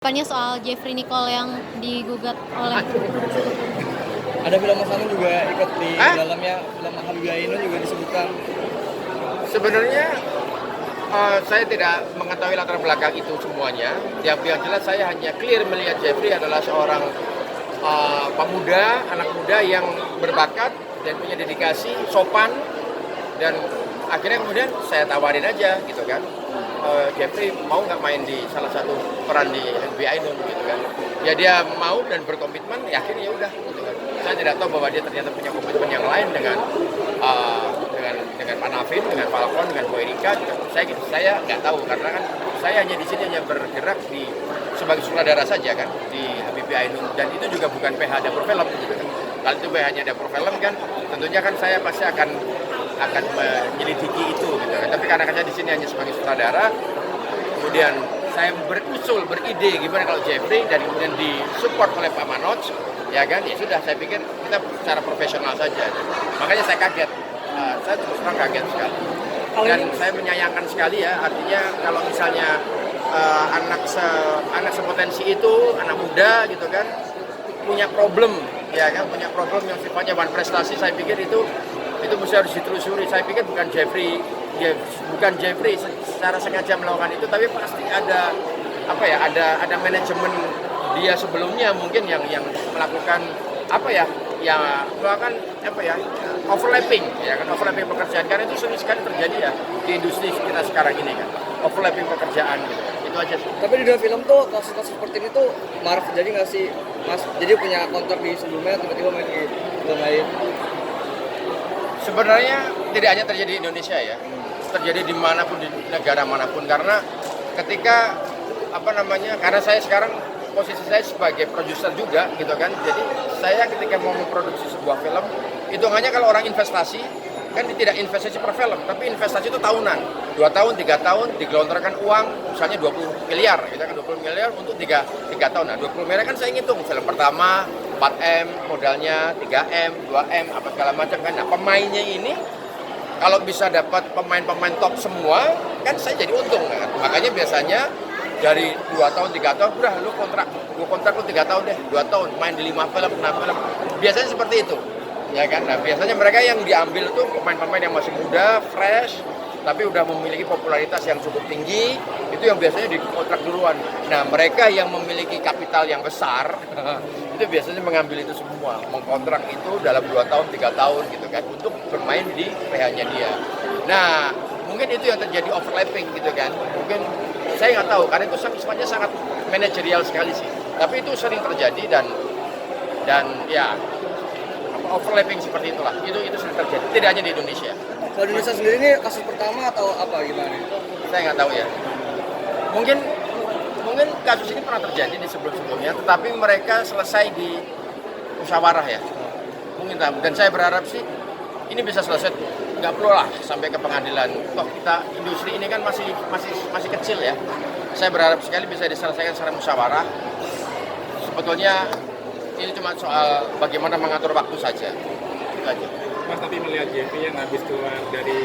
Tanya soal Jeffrey Nicole yang digugat oleh Ada film Mas Anung juga ikut di dalamnya, film Habibie Ainun juga disebutkan. Sebenarnya saya tidak mengetahui latar belakang itu semuanya. Yang jelas saya hanya clear melihat Jeffrey adalah seorang pemuda, anak muda yang berbakat dan punya dedikasi, sopan, dan akhirnya kemudian saya tawarin aja gitu kan. Jeffrey mau nggak main di salah satu peran di Habibie Ainun gitu kan. Ya dia mau dan berkomitmen, ya akhirnya ya udah gitu kan. Saya tidak tahu bahwa dia ternyata punya komitmen yang lain dengan Pak Navin, dengan Falcon, dengan Bu Erika juga. Saya nggak tahu karena kan saya hanya di sini hanya bergerak sebagai sutradara saja kan di Habibie Ainun, dan itu juga bukan PH dapur film gitu kan. Kalau itu PH-nya dapur film kan tentunya kan saya pasti akan menyelidiki itu gitu kan. Tapi karena saya di sini hanya sebagai sutradara, kemudian saya beride gimana kalau Jeffrey, dan kemudian disupport oleh Pak Manoj, ya kan, ya sudah, saya pikir kita secara profesional saja. Makanya saya kaget, saya terus terang kaget sekali. Dan saya menyayangkan sekali ya, artinya kalau misalnya anak sepotensi itu, anak muda gitu kan, punya problem, ya kan, punya problem yang sifatnya one prestasi, saya pikir itu mesti harus ditelusuri. Saya pikir bukan Jeffrey secara sengaja melakukan itu, tapi pasti ada ada manajemen dia sebelumnya mungkin yang melakukan melakukan overlapping, ya kan, overlapping pekerjaan, karena itu sering sekali terjadi ya di industri kita sekarang ini kan, overlapping pekerjaan gitu. Itu aja sih. Tapi di dalam film tuh kasus-kasus seperti ini tuh marak terjadi nggak sih, Mas? Jadi punya kontrak di sebelumnya, tiba-tiba main di film lain. Sebenarnya tidak hanya terjadi di Indonesia ya, terjadi dimanapun, di negara manapun, karena ketika karena saya sekarang posisi saya sebagai produser juga gitu kan, jadi saya ketika mau memproduksi sebuah film itu hanya kalau orang investasi kan tidak investasi per film, tapi investasi itu tahunan, 2 tahun, 3 tahun digelontorkan uang misalnya 20 miliar gitu kan, 20 miliar untuk 3 tahun. Nah 20 miliar kan saya ngitung film pertama 4M modalnya, 3M, 2M apa segala macam kan. Nah pemainnya ini kalau bisa dapat pemain-pemain top semua kan saya jadi untung kan. Makanya biasanya dari 2 tahun, 3 tahun, udah lu kontrak lu 3 tahun deh, 2 tahun main di 5 film, 6 film. Biasanya seperti itu. Ya kan? Nah, biasanya mereka yang diambil tuh pemain-pemain yang masih muda, fresh, tapi udah memiliki popularitas yang cukup tinggi, itu yang biasanya dikontrak duluan. Nah, mereka yang memiliki kapital yang besar, itu biasanya mengambil itu semua, mengkontrak itu dalam 2 tahun, 3 tahun gitu kan, untuk bermain di PH-nya dia. Nah, mungkin itu yang terjadi overlapping gitu kan. Mungkin saya nggak tahu, karena itu sifatnya sangat manajerial sekali sih. Tapi itu sering terjadi dan ya overlapping seperti itulah. Itu sering terjadi. Tidak hanya di Indonesia. Kalau di Indonesia sendiri ini kasus pertama atau apa gimana? Saya nggak tahu ya. Mungkin kasus ini pernah terjadi di sebelum-sebelumnya, tetapi mereka selesai di musyawarah ya. Mungkin, dan saya berharap sih ini bisa selesai, nggak perlu lah sampai ke pengadilan. Toh kita industri ini kan masih kecil ya. Saya berharap sekali bisa diselesaikan secara musyawarah. Sebetulnya ini cuma soal bagaimana mengatur waktu saja. Itu aja. Mas, tapi melihat Jeffrey yang habis keluar dari